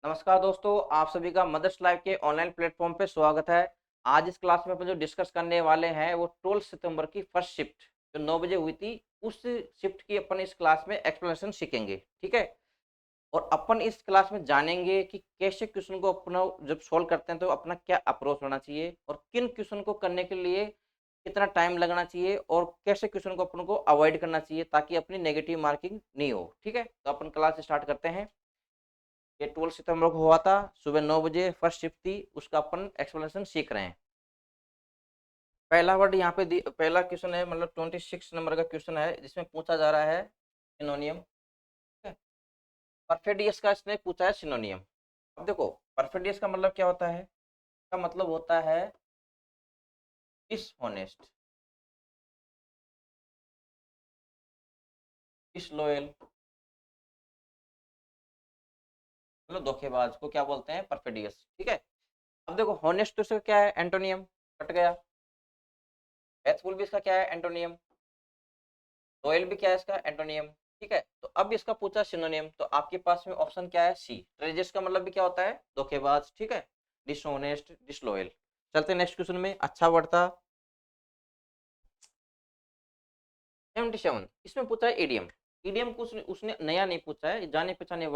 नमस्कार दोस्तों, आप सभी का मदर्स लाइफ के ऑनलाइन प्लेटफॉर्म पे स्वागत है। आज इस क्लास में अपन जो डिस्कस करने वाले हैं वो 12 सितंबर की फर्स्ट शिफ्ट जो 9 बजे हुई थी, उस शिफ्ट की अपन इस क्लास में एक्सप्लेनेशन सीखेंगे। ठीक है। और अपन इस क्लास में जानेंगे कि कैसे क्वेश्चन को अपना जब सॉल्व करते हैं तो अपना क्या अप्रोच होना चाहिए और किन क्वेश्चन को करने के लिए कितना टाइम लगना चाहिए और कैसे क्वेश्चन को अपन को अवॉइड करना चाहिए ताकि अपनी नेगेटिव मार्किंग नहीं हो। ठीक है, तो अपन क्लास स्टार्ट करते हैं। ये 12 सितंबर को हुआ था, सुबह 9 बजे फर्स्ट शिफ्ट थी, उसका अपन एक्सप्लेनेशन सीख रहे हैं। पहला वर्ड यहाँ पे पहला क्वेश्चन है, मतलब 26 नंबर का क्वेश्चन है जिसमें पूछा जा रहा है सिनोनियम। ठीक है। परफेक्ट यस का इसने पूछा है सिनोनियम। अब देखो, परफेक्ट यस का मतलब क्या होता है? का मतलब होता है डिसऑनेस्ट, डिसलॉयल, मतलब धोखेबाज को क्या बोलते हैं? Perfect yes. ठीक है। अब देखो, हॉनेस्ट तो इसका क्या है? एंटोनियम। कट गया। फेथफुल भी इसका क्या है? एंटोनियम। रॉयल भी क्या है? इसका एंटोनियम। ठीक है। तो अब इसका पूछा सिनोनियम, तो आपके पास में ऑप्शन क्या है? सी। ट्रेजिस का मतलब भी क्या होता है? धोखेबाज। ठीक है। Dishonest, disloyal. चलते नेक्स्ट क्वेश्चन में। अच्छा वर्ड था 77, इसमें पूछा है ईडियम। ईडियम कुछ उसने नया नहीं पूछा है, जाने पहचाने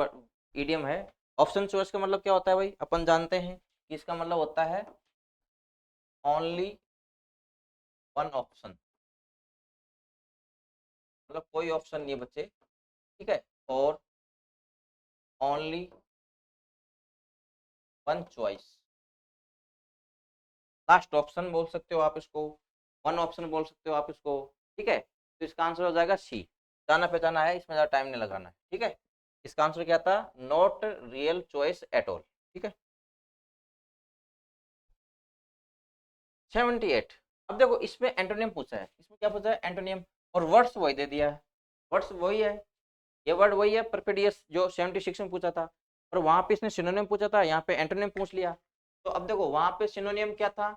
ईडियम है। ऑप्शन चॉइस का मतलब क्या होता है भाई? अपन जानते हैं कि इसका मतलब होता है ओनली वन ऑप्शन, मतलब कोई ऑप्शन नहीं बचे। ठीक है। और only one choice, last option बोल सकते हो आप इसको, वन ऑप्शन बोल सकते हो आप इसको। ठीक है। तो इसका आंसर हो जाएगा सी। जाना पहचाना है, इसमें ज़्यादा टाइम नहीं लगाना है। ठीक है। इसका आंसर क्या था? Not real choice at all. ठीक है। 78। अब देखो, इसमें एंटोनियम पूछा है, इसमें क्या पूछा है? एंटोनियम। और वर्ड्स वही दे दिया है। वर्ड्स वही है, ये वर्ड वही है परफिडियस जो 76 में पूछा था। और वहां पे इसने सिनोनियम पूछा था, यहाँ पे एंटोनियम पूछ लिया। तो अब देखो, वहां पे सिनोनियम क्या था?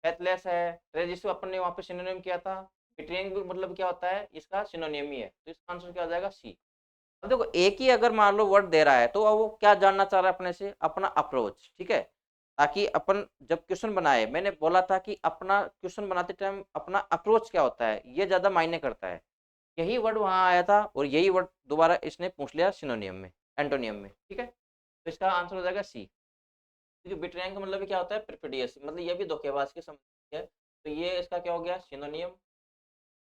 फेथलेस है। रेजिस्टिव अपन ने वहां पे सिनोनियम किया था। बिट्रेइंग भी मतलब क्या होता है? इसका सिनोनियम ही है। तो इसका आंसर क्या हो जाएगा? सी। अब देखो, एक ही अगर मान लो वर्ड दे रहा है तो अब वो क्या जानना चाह रहा है अपने से? अपना अप्रोच। ठीक है। ताकि अपन जब क्वेश्चन बनाए, मैंने बोला था कि अपना क्वेश्चन बनाते टाइम अपना अप्रोच क्या होता है ये ज्यादा मायने करता है। यही वर्ड वहां आया था और यही वर्ड दोबारा इसने पूछ लिया सिनोनियम में, एंटोनियम में। ठीक है। तो इसका आंसर हो जाएगा सी। क्योंकि बिट्रेइंग का मतलब भी क्या होता है? परफिडियस, मतलब ये भी धोखेबाज के समझ है। तो ये इसका क्या हो गया? सिनोनियम।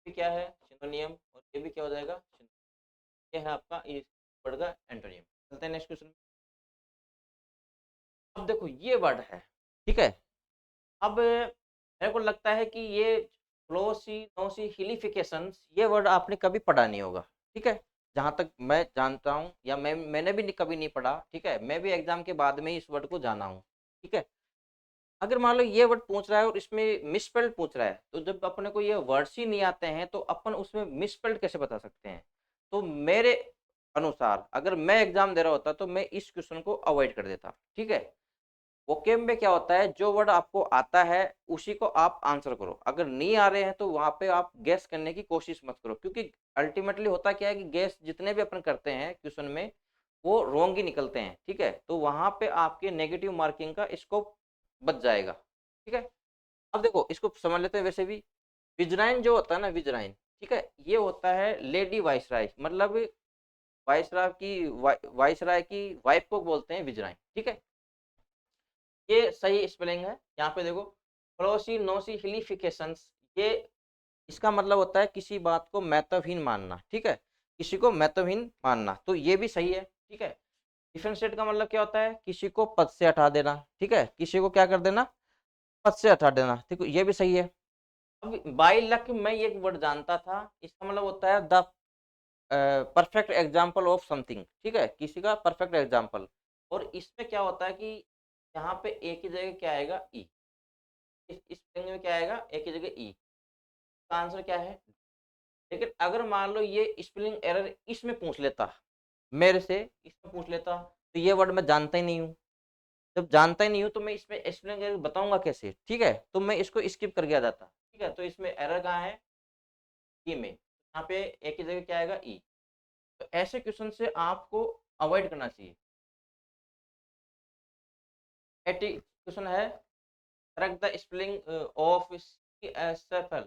भी क्या है? सिनोनियम। और ये भी क्या हो जाएगा? ये है आपका इस वर्ड का एंटोनियम। चलते हैं नेक्स्ट क्वेश्चन। अब देखो, ये वर्ड है। ठीक है। अब मेरे को लगता है कि ये फ्लोसी नोसी हिलिफिकेशंस, ये वर्ड आपने कभी पढ़ा नहीं होगा। ठीक है। जहां तक मैं जानता हूं, या मैंने भी कभी नहीं पढ़ा। ठीक है। मैं भी एग्जाम के बाद में ही इस वर्ड को जाना हूं। ठीक है। अगर मान लो ये वर्ड पूछ रहा है और इसमें मिसस्पेल्ड पूछ रहा है, तो जब अपने को ये वर्ड्स ही नहीं आते हैं तो अपन उसमें मिसस्पेल्ड कैसे बता सकते हैं? तो मेरे अनुसार अगर मैं एग्जाम दे रहा होता तो मैं इस क्वेश्चन को अवॉइड कर देता। ठीक है। वोकेब में क्या होता है? जो वर्ड आपको आता है उसी को आप आंसर करो, अगर नहीं आ रहे हैं तो वहां पे आप गेस करने की कोशिश मत करो, क्योंकि अल्टीमेटली होता क्या है कि गेस जितने भी अपन करते हैं क्वेश्चन में वो रॉन्ग ही निकलते हैं। ठीक है। तो वहां पे आपके नेगेटिव मार्किंग का स्कोप बच जाएगा। ठीक है। अब देखो, इसको समझ लेते हैं। वैसे भी विजराइन जो होता है ना, विजराइन, ठीक है, ये होता है लेडी वाइसराय, मतलब वाइसराय की वाइफ को बोलते हैं विजराइन। ठीक है। ये सही स्पेलिंग है। यहाँ पे देखो, फ्लोसिनोसिफिलिफिकेशंस, ये इसका मतलब होता है किसी बात को महत्वहीन मानना। ठीक है। किसी को महत्वहीन मानना, तो ये भी सही है। ठीक है। डिफरेंशिएट का मतलब क्या होता है? किसी को पद से हटा देना। ठीक है। किसी को क्या कर देना? पद से हटा देना। ठीक है, ये भी सही है। अब बाई लक मैं ये वर्ड जानता था, इसका मतलब होता है the perfect example of something. ठीक है, किसी का परफेक्ट एग्जाम्पल। और इसमें क्या होता है कि यहाँ पे एक ही जगह क्या आएगा? ई। इस पेंग में क्या आएगा? एक ही जगह ई। इसका आंसर क्या है? लेकिन अगर मान लो ये स्पेलिंग एरर इसमें पूछ लेता, मेरे से इसमें पूछ लेता, तो ये वर्ड मैं जानता ही नहीं हूँ। जब जानता ही नहीं हूँ तो मैं इसमें स्पेलिंग एरर बताऊंगा कैसे? ठीक है। तो मैं इसको स्किप कर गया जाता। ठीक है। तो इसमें एरर कहाँ है? ई में। यहाँ पे एक ही जगह क्या आएगा? ई। तो ऐसे क्वेश्चन से आपको अवॉइड करना चाहिए। 80 क्वेश्चन है, correct the spelling of CSFL,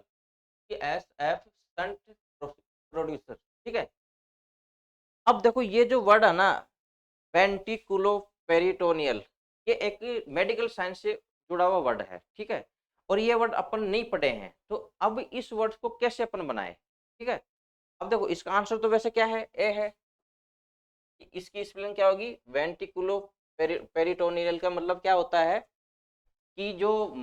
CSF stunt producer, ठीक है। अब देखो ये जो वर्ड है ना, वेंटिकुलोपेरिटोनियल, ये एक मेडिकल साइंस से जुड़ा हुआ वर्ड है, ठीक है। और ये वर्ड अपन नहीं पढ़े हैं, तो अब इस वर्ड को कैसे अपन बनाए, ठीक है। अब देखो इसका आंसर तो वैसे क्या है, ए है। इसकी स्पेलिंग क्या होगी, वेंटिकुलो पेरिटोनियल का मतलब क्या होता है कि जो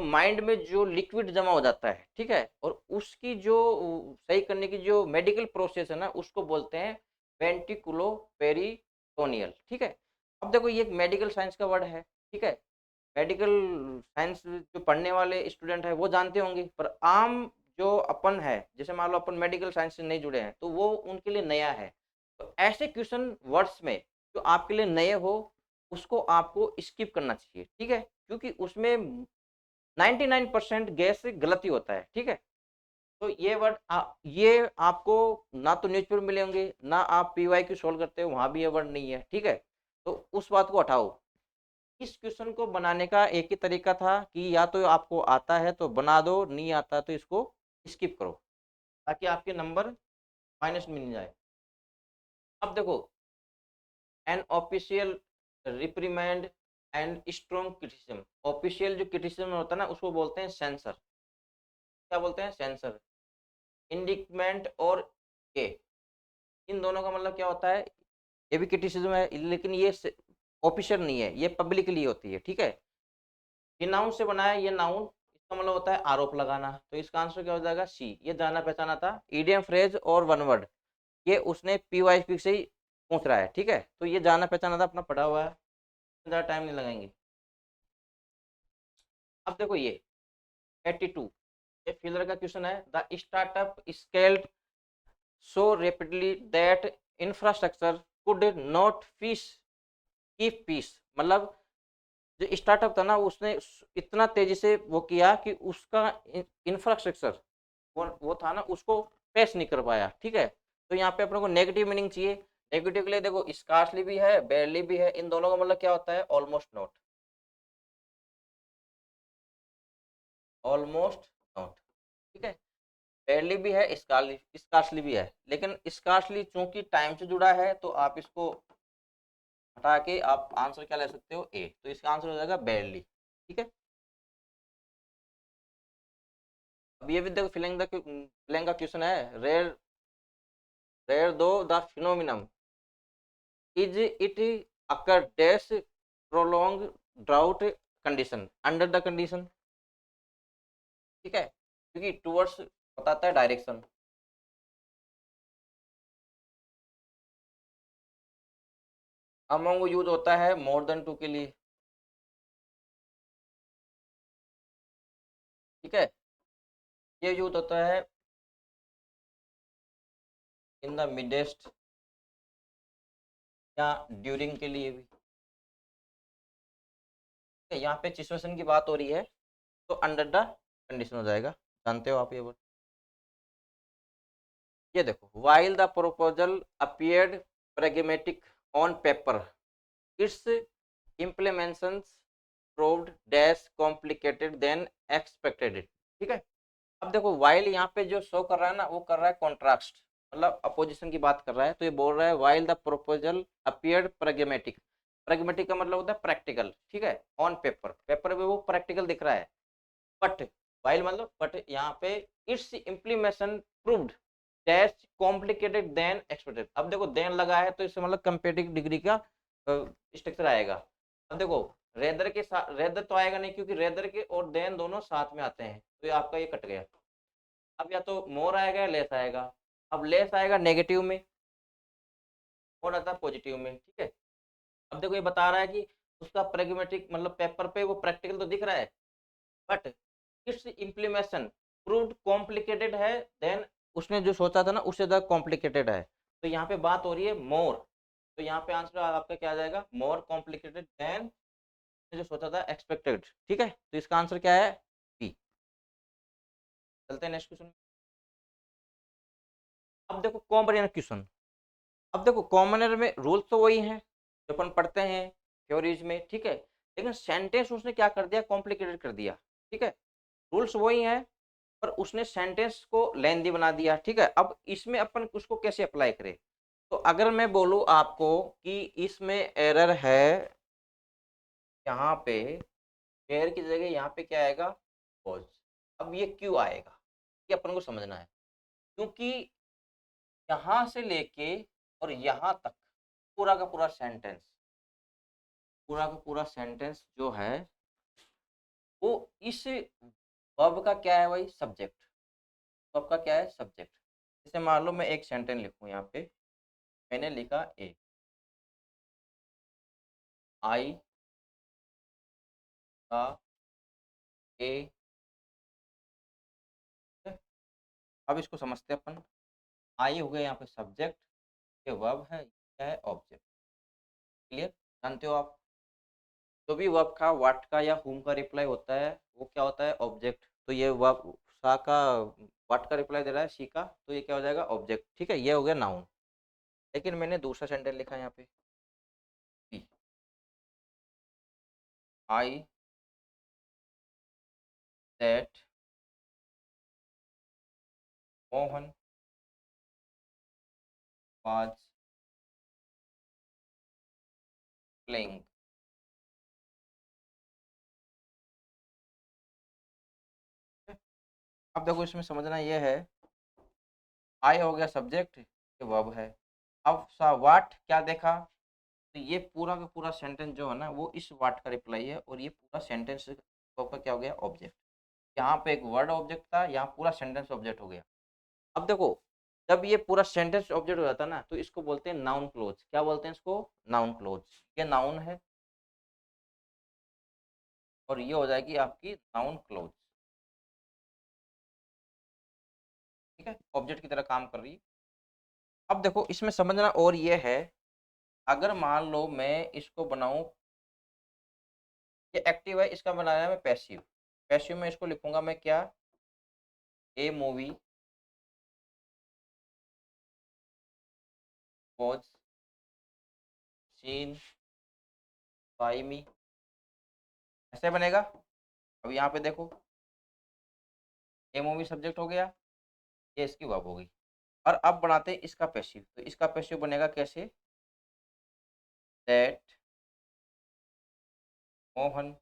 माइंड में जो लिक्विड जमा हो जाता है, ठीक है, और उसकी जो सही करने की जो मेडिकल प्रोसेस है ना, उसको बोलते हैं वेंटिकुलो पेरिटोनियल, ठीक है। अब देखो ये एक मेडिकल साइंस का वर्ड है, ठीक है। मेडिकल साइंस जो पढ़ने वाले स्टूडेंट है वो जानते होंगे, पर आम जो अपन है, जैसे मान लो अपन मेडिकल साइंस से नहीं जुड़े हैं, तो वो उनके लिए नया है। तो ऐसे क्वेश्चन वर्ड्स में जो आपके लिए नए हो, उसको आपको स्किप करना चाहिए, ठीक है, क्योंकि उसमें 99% गैस गलती होता है, ठीक है। तो ये वर्ड ये आपको ना तो न्यूज़पेपर मिले होंगे, ना आप PYQ सोल्व करते हो वहां भी ये वर्ड नहीं है, ठीक है। तो उस बात को हटाओ। इस क्वेश्चन को बनाने का एक ही तरीका था कि या तो आपको आता है तो बना दो, नहीं आता तो इसको स्किप करो, ताकि आपके नंबर माइनस में नहीं जाए। अब देखो, an official reprimand and strong criticism, official जो क्रिटिसिज्म होता है ना, उसको बोलते हैं सेंसर। क्या बोलते हैं, सेंसर। इंडिक्टमेंट और के, इन दोनों का मतलब क्या होता है, ये भी क्रिटिसिज्म है, लेकिन ये ऑफिशियल नहीं है, ये पब्लिकली होती है, ठीक है। ये नाउन से बना है, ये नाउन, इसका मतलब होता है आरोप लगाना, तो इसका आंसर क्या हो जाएगा, सी। ये जाना पहचाना था, ईडियम फ्रेज और वन वर्ड, ये उसने PYQ से ही पूछ रहा है, ठीक है। तो ये जाना पहचाना था, अपना पढ़ा हुआ है, ज़्यादा टाइम नहीं लगाएंगे। अब देखो ये 82, ये फिलर का क्वेश्चन है, the startup scaled so rapidly that infrastructure could not keep pace, मतलब जो स्टार्टअप था ना, उसने इतना तेजी से वो किया कि उसका इंफ्रास्ट्रक्चर वो था ना, उसको पेश नहीं कर पाया, ठीक है। तो यहाँ पे अपने को नेगेटिव मीनिंग चाहिए। नेगेटिव के लिए देखो, स्कार्सली भी है, बेयरली भी है, इन दोनों का मतलब क्या होता है, ऑलमोस्ट नॉट, ऑलमोस्ट नॉट, ठीक है। बेयरली भी है, स्कार्सली भी है, लेकिन स्कार्सली चूंकि टाइम से जुड़ा है, तो आप इसको हटा के आप आंसर क्या ले सकते हो, ए। तो इसका आंसर हो जाएगा बेयरली, ठीक है। अब ये भी देखो, फिलिंग का क्वेश्चन है, rare rare though the phenomenon is it occur dash prolong drought condition under the condition, ठीक है, क्योंकि टूवर्ड्स बताता है डायरेक्शन। अमंग यूज होता है मोर देन टू के लिए, ठीक है। ये यूज होता है इन द मिडेस्ट या ड्यूरिंग के लिए भी, ठीक है। यहाँ पे सिचुएशन की बात हो रही है, तो अंडर द कंडीशन हो जाएगा, जानते हो आप ये वर्ड। ये देखो, while the proposal appeared pragmatic on paper, its implementations proved dash complicated than expected, ठीक है। अब देखो while यहाँ पे जो शो कर रहा है ना, वो कर रहा है कॉन्ट्रास्ट, मतलब अपोजिशन की बात कर रहा है। तो ये बोल रहा है while the proposal appeared pragmatic, pragmatic का मतलब होता है प्रैक्टिकल, ठीक है। ऑन पेपर, पेपर पे वो प्रैक्टिकल दिख रहा है, बट वाइल मतलब बट यहाँ पे it's implementation proved dash complicated then expected. अब देखो देन लगा है, तो इससे मतलब कंपेरेटिव डिग्री का स्ट्रक्चर आएगा। अब देखो, रेदर के साथ, रेदर तो आएगा नहीं, क्योंकि रेदर के और देन दोनों साथ में आते हैं, तो ये आपका ये कट गया। अब या तो मोर आएगा या लेस आएगा। अब लेस आएगा नेगेटिव में, मोर आता है पॉजिटिव में, ठीक है। अब देखो ये बता रहा है कि उसका प्रेगमेटिक मतलब पेपर पे वो प्रैक्टिकल तो दिख रहा है, but it's implementation proved complicated है देन, उसने जो सोचा था ना उससे ज़्यादा कॉम्प्लिकेटेड है। तो यहाँ पे बात हो रही है मोर, तो यहाँ पे आंसर आपका क्या आ जाएगा, मोर कॉम्प्लिकेटेड देन जो सोचा था एक्सपेक्टेड, ठीक है। तो इसका आंसर क्या है, बी। चलते हैं नेक्स्ट क्वेश्चन। अब देखो कॉम्बिनेशन क्वेश्चन। अब देखो कॉमनर में रूल्स तो वही हैं जो अपन पढ़ते हैं थ्योरीज में, ठीक है, लेकिन सेंटेंस उसने क्या कर दिया, कॉम्प्लिकेटेड कर दिया। ठीक है, रूल्स वही हैं पर उसने सेंटेंस को लेंदी बना दिया। ठीक है, अब इसमें अपन उसको कैसे अप्लाई करें? तो अगर मैं बोलूं आपको कि इसमें एरर है, यहाँ पे एयर की जगह यहाँ पे क्या आएगा, पॉज। अब ये क्यों आएगा, ये अपन को समझना है। क्योंकि यहाँ से लेके और यहाँ तक पूरा का पूरा सेंटेंस, पूरा का पूरा सेंटेंस जो है वो इस वर्ब का क्या है भाई, सब्जेक्ट। वर्ब का क्या है, सब्जेक्ट। जैसे मान लो मैं एक सेंटेंस लिखूं, यहाँ पे मैंने लिखा ए, आई का ए। अब इसको समझते हैं अपन। आई हो गया यहाँ पे सब्जेक्ट, ये वर्ब है, क्या है, ऑब्जेक्ट। क्लियर, जानते हो आप, जो भी वर्ब का व्हाट का या हुम का रिप्लाई होता है वो क्या होता है, ऑब्जेक्ट। तो ये वर्ब सा का व्हाट का रिप्लाई दे रहा है शी का, तो ये क्या हो जाएगा, ऑब्जेक्ट। ठीक है, ये हो गया नाउन। लेकिन मैंने दूसरा सेंटेंस लिखा है यहाँ पे, आई दैट मोहन वाज प्लेइंग। अब देखो इसमें समझना ये है, आई हो गया सब्जेक्ट, ये वर्ब है। अब सा व्हाट क्या देखा, तो ये पूरा का पूरा सेंटेंस जो है ना वो इस व्हाट का रिप्लाई है, और ये पूरा सेंटेंस वर्ब का क्या हो गया, ऑब्जेक्ट। यहाँ पे एक वर्ड ऑब्जेक्ट था, यहाँ पूरा सेंटेंस ऑब्जेक्ट हो गया। अब देखो, जब ये पूरा सेंटेंस ऑब्जेक्ट हो जाता है ना, तो इसको बोलते हैं नाउन क्लोज। क्या बोलते हैं इसको, नाउन क्लोज। ये नाउन है और ये हो जाएगी आपकी नाउन क्लोज। ठीक है, ऑब्जेक्ट की तरह काम कर रही है। अब देखो इसमें समझना और ये है, अगर मान लो मैं इसको बनाऊं, ये एक्टिव है, इसका बनाया है मैं पैसिव। पैसिव में इसको लिखूंगा मैं क्या, ए मूवी वॉज सीन बाय मी, ऐसे बनेगा। अब यहाँ पे देखो, ए मूवी सब्जेक्ट हो गया, ये इसकी वर्ब हो गई। और अब बनाते हैं इसका पैसिव, तो इसका पैसिव बनेगा कैसे, that Mohan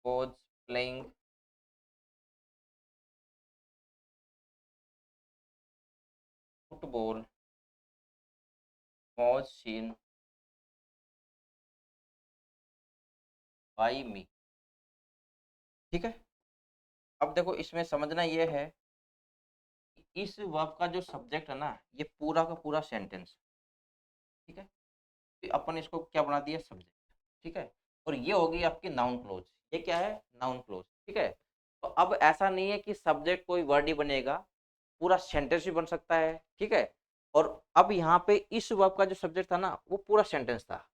was playing football was seen by me. ठीक है, अब देखो इसमें समझना ये है कि इस वर्ब का जो सब्जेक्ट है ना, ये पूरा का पूरा सेंटेंस। ठीक है, तो अपन इसको क्या बना दिया, सब्जेक्ट। ठीक है, और ये होगी आपकी नाउन क्लोज। ये क्या है, नाउन क्लोज। ठीक है, तो अब ऐसा नहीं है कि सब्जेक्ट कोई वर्ड ही बनेगा, पूरा सेंटेंस भी बन सकता है। ठीक है, और अब यहाँ पे इस वर्ब का जो सब्जेक्ट था ना वो पूरा सेंटेंस था,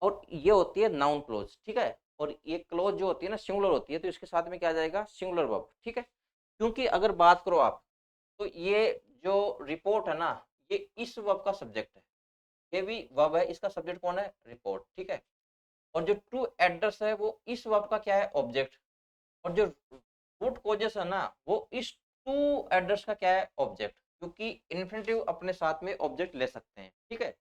और ये होती है नाउन क्लोज। ठीक है, और ये क्लोज जो होती है ना सिंगुलर होती है, तो इसके साथ में क्या आ जाएगा, सिंगुलर वर्ब। ठीक है, क्योंकि अगर बात करो आप, तो ये जो रिपोर्ट है ना, ये इस वर्ब का सब्जेक्ट है, ये भी वर्ब है, इसका सब्जेक्ट कौन है, रिपोर्ट। ठीक है, और जो ट्रू एड्रेस है वो इस वर्ब का क्या है, ऑब्जेक्ट। और जो रूट कॉजेस है ना वो इस टू एड्रेस का क्या है, ऑब्जेक्ट। क्योंकि इन्फिनेटिव अपने साथ में ऑब्जेक्ट ले सकते हैं। ठीक है,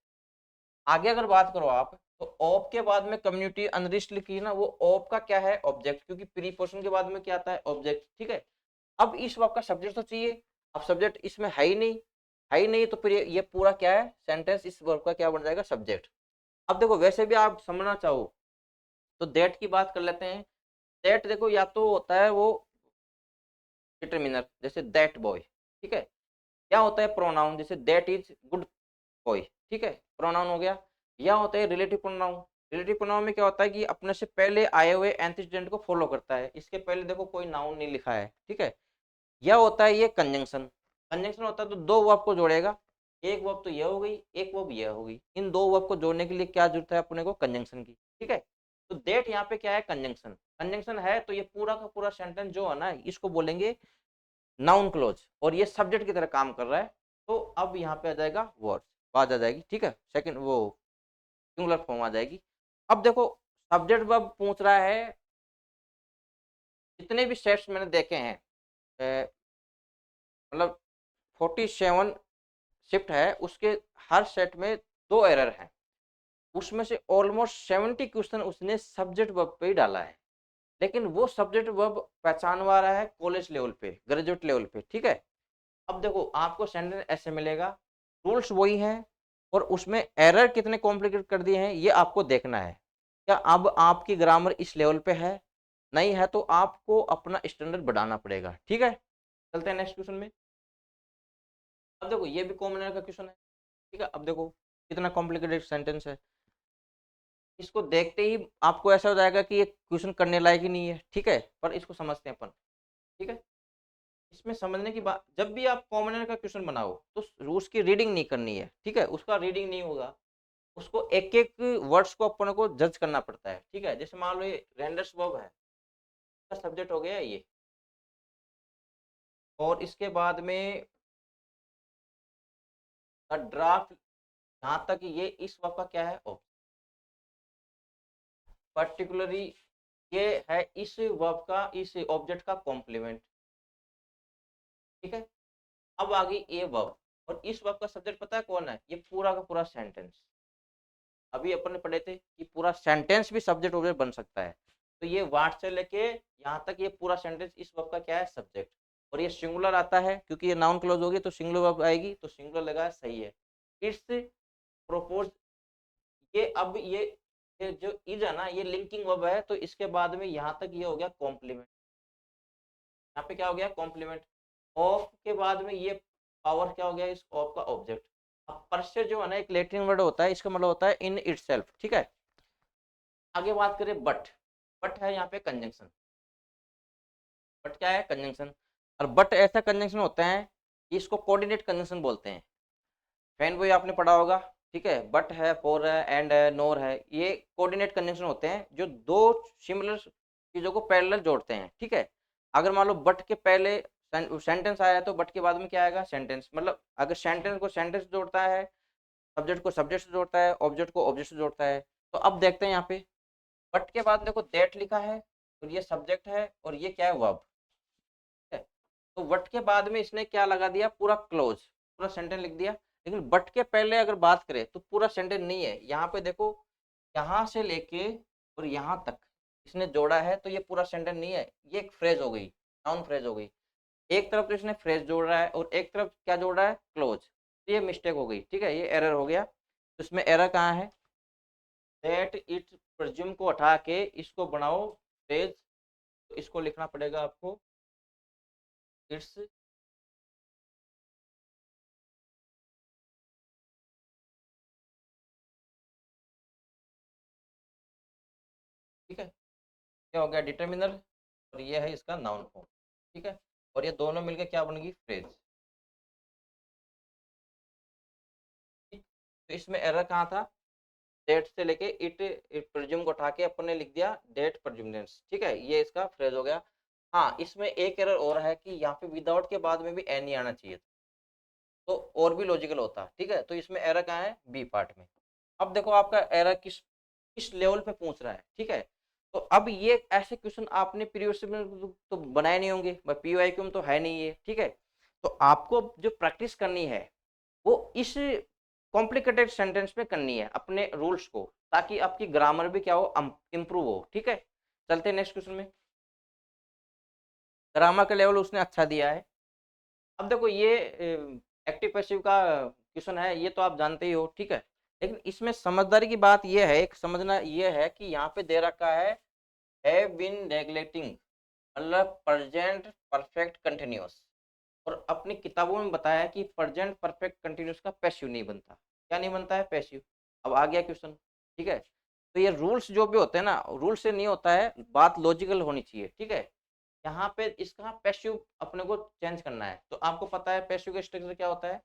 आगे अगर बात करो आप, तो ऑप के बाद में कम्युनिटी अनरिस्ट लिखी है ना, वो ऑप का क्या है, ऑब्जेक्ट। क्योंकि प्रीपोजिशन के बाद में क्या आता है, ऑब्जेक्ट। ठीक है, अब इस वर्ब का सब्जेक्ट तो चाहिए, अब सब्जेक्ट इसमें है ही नहीं, है ही नहीं, तो फिर ये पूरा क्या है, सेंटेंस इस वर्ब का क्या बन जाएगा, सब्जेक्ट। अब देखो वैसे भी आप समझना चाहो तो दैट की बात कर लेते हैं। दैट देखो या तो होता है वो डिटरमिनर, जैसे दैट बॉय। ठीक है, क्या होता है, प्रोनाउन, जैसे दैट इज गुड बॉय। ठीक है, प्रोनाउन हो गया। या होता है रिलेटिव प्रोनाउन। रिलेटिव प्रोनाउन में क्या होता है कि अपने से पहले आए हुए एंटीसीडेंट को फॉलो करता है, इसके पहले देखो कोई नाउन नहीं लिखा है। ठीक है, या होता है ये कंजंक्शन। कंजंक्शन होता है तो दो वर्ब को जोड़ेगा, एक वर्ब तो ये हो गई, एक वर्ब ये हो गई। इन दो वर्ब को जोड़ने के लिए क्या जरूरत है अपने को, कंजंक्शन की। ठीक है, तो दैट यहाँ पे क्या है, कंजंक्शन। कंजंक्शन है तो ये पूरा का पूरा सेंटेंस जो है ना इसको बोलेंगे नाउन क्लोज, और ये सब्जेक्ट की तरह काम कर रहा है। तो अब यहाँ पे आ जाएगा वर्ड्स, बात आ जाएगी। ठीक है, सेकंड वो सिंगुलर फॉर्म आ जाएगी। अब देखो सब्जेक्ट वर्ब पूछ रहा है, जितने भी सेट्स मैंने देखे हैं, मतलब 47 शिफ्ट है, उसके हर सेट में 2 एरर हैं। उसमें से ऑलमोस्ट 70 क्वेश्चन उसने सब्जेक्ट वर्ब पे ही डाला है, लेकिन वो सब्जेक्ट वर्ब पहचानवा रहा है कॉलेज लेवल पे, ग्रेजुएट लेवल पे, ठीक है। अब देखो आपको सेंटेंस ऐसे मिलेगा, रूल्स वही हैं, और उसमें एरर कितने कॉम्प्लिकेट कर दिए हैं ये आपको देखना है। क्या अब आपकी ग्रामर इस लेवल पे है? नहीं है तो आपको अपना स्टैंडर्ड बढ़ाना पड़ेगा, ठीक है। चलते हैं नेक्स्ट क्वेश्चन में। अब देखो ये भी कॉमन एरर का क्वेश्चन है, ठीक है। अब देखो कितना कॉम्प्लिकेटेड सेंटेंस है, इसको देखते ही आपको ऐसा हो जाएगा कि ये क्वेश्चन करने लायक ही नहीं है, ठीक है। पर इसको समझते हैं अपन, ठीक है। इसमें समझने की बात, जब भी आप कॉमनर का क्वेश्चन बनाओ तो उसकी रीडिंग नहीं करनी है, ठीक है। उसका रीडिंग नहीं होगा, उसको एक एक वर्ड्स को अपन को जज करना पड़ता है, ठीक है। जैसे मान लो ये रेंडर्स वर्ब है, इसका सब्जेक्ट हो गया ये, और इसके बाद में ड्राफ्ट, यहाँ तक ये इस वर्ब का क्या है, पर्टिकुलरली ये है इस वर्ब का, इस ऑब्जेक्ट का कॉम्प्लीमेंट, ठीक है। अब आ गई ये वर्ब, और इस वर्ब का सब्जेक्ट पता है कौन है, ये पूरा का पूरा सेंटेंस। अभी अपन ने पढ़े थे कि पूरा सेंटेंस भी सब्जेक्ट ऑब्जेक्ट बन सकता है, तो ये वाट से लेके यहाँ तक ये पूरा सेंटेंस इस वर्ब का क्या है, सब्जेक्ट। और ये सिंगुलर आता है क्योंकि ये नाउन क्लोज होगी तो सिंगुलर वर्ब आएगी, तो सिंगुलर लगा, सही है। इट्स प्रोपोज, ये अब ये जो इज है ना, ये लिंकिंग वर्ब है, तो इसके बाद में यहाँ तक ये हो गया कॉम्प्लीमेंट। यहाँ पे क्या हो गया, कॉम्प्लीमेंट। ऑफ के बाद में ये पावर क्या हो गया, इस ऑफ का ऑब्जेक्ट। अब पर से जो है ना एक लैटिन वर्ड होता है, इसका मतलब होता है इन इटसेल्फ, ठीक है। आगे बात करें बट है यहाँ पे कंजंक्शन। बट क्या है, कंजंक्शन। और बट ऐसा कंजंक्शन होता है कि इसको कोऑर्डिनेट कंजंक्शन बोलते हैं। फैन बॉय आपने पढ़ा होगा, ठीक है। बट है, फॉर है, एंड है, नोर है, ये कोऑर्डिनेट कंजंक्शन होते हैं जो दो सिमिलर चीजों को पैरेलल जोड़ते हैं, ठीक है। अगर मान लो बट के पहले सेंटेंस आया तो बट के बाद में क्या आएगा, सेंटेंस। मतलब अगर सेंटेंस को सेंटेंस जोड़ता है, सब्जेक्ट को सब्जेक्ट से जोड़ता है, ऑब्जेक्ट को ऑब्जेक्ट से जोड़ता है। तो अब देखते हैं यहाँ पे बट के बाद देखो दैट लिखा है, और ये सब्जेक्ट है, और ये क्या है, वर्ब है। तो बट के बाद में इसने क्या लगा दिया, पूरा क्लोज, पूरा सेंटेंस लिख दिया। लेकिन बट के पहले अगर बात करें तो पूरा सेंटेंस नहीं है। यहाँ पे देखो, यहाँ से लेके और यहाँ तक इसने जोड़ा है, तो ये पूरा सेंटेंस नहीं है, ये एक फ्रेज हो गई, नाउन फ्रेज हो गई। एक तरफ तो इसने फ्रेज जोड़ रहा है और एक तरफ क्या जोड़ रहा है, क्लोज। तो ये मिस्टेक हो गई, ठीक है, ये एरर हो गया। तो इसमें एरर कहाँ है, दैट इट प्रज्यूम को हटा के इसको बनाओ फ्रेज। तो इसको लिखना पड़ेगा आपको, इट्स, ठीक है। क्या हो गया, डिटर्मिनर, और ये है इसका नाउन फॉर्म, ठीक है। और ये दोनों मिलकर क्या बनेगी, फ्रेज। ठीक। तो इसमें एरर कहाँ था, डेट से लेके इट प्रज्यूम को उठा के अपन ने लिख दिया डेट प्रज्यूमेंस, ठीक है, ये इसका फ्रेज हो गया। हाँ, इसमें एक एरर और है कि यहाँ पे विदाउट के बाद में भी एन ही आना चाहिए था, तो और भी लॉजिकल होता, ठीक है। तो इसमें एरर कहाँ है, बी पार्ट में। अब देखो आपका एरर किस किस लेवल पे पूछ रहा है, ठीक है। तो अब ये ऐसे क्वेश्चन आपने प्रीवियस में तो बनाए नहीं होंगे, पीवाईक्यू में तो है नहीं ये, ठीक है। तो आपको जो प्रैक्टिस करनी है वो इस कॉम्प्लिकेटेड सेंटेंस में करनी है, अपने रूल्स को, ताकि आपकी ग्रामर भी क्या हो, इम्प्रूव हो, ठीक है। चलते हैं नेक्स्ट क्वेश्चन में। ग्रामर का लेवल उसने अच्छा दिया है। अब देखो ये एक्टिव पैसिव का क्वेश्चन है, ये तो आप जानते ही हो, ठीक है। लेकिन इसमें समझदारी की बात ये है, एक समझना ये है कि यहाँ पे दे रखा है हैव बीन नेगलेक्टिंग, मतलब प्रेजेंट परफेक्ट कंटिन्यूअस। और अपनी किताबों में बताया है कि प्रेजेंट परफेक्ट कंटिन्यूअस का पैसिव नहीं बनता। क्या नहीं बनता है, पैसिव। अब आ गया क्वेश्चन, ठीक है। तो ये रूल्स जो भी होते हैं ना, रूल से नहीं होता है, बात लॉजिकल होनी चाहिए, ठीक है। यहाँ पे इसका पैसिव अपने को चेंज करना है। तो आपको पता है पैसिव का स्ट्रक्चर क्या होता है,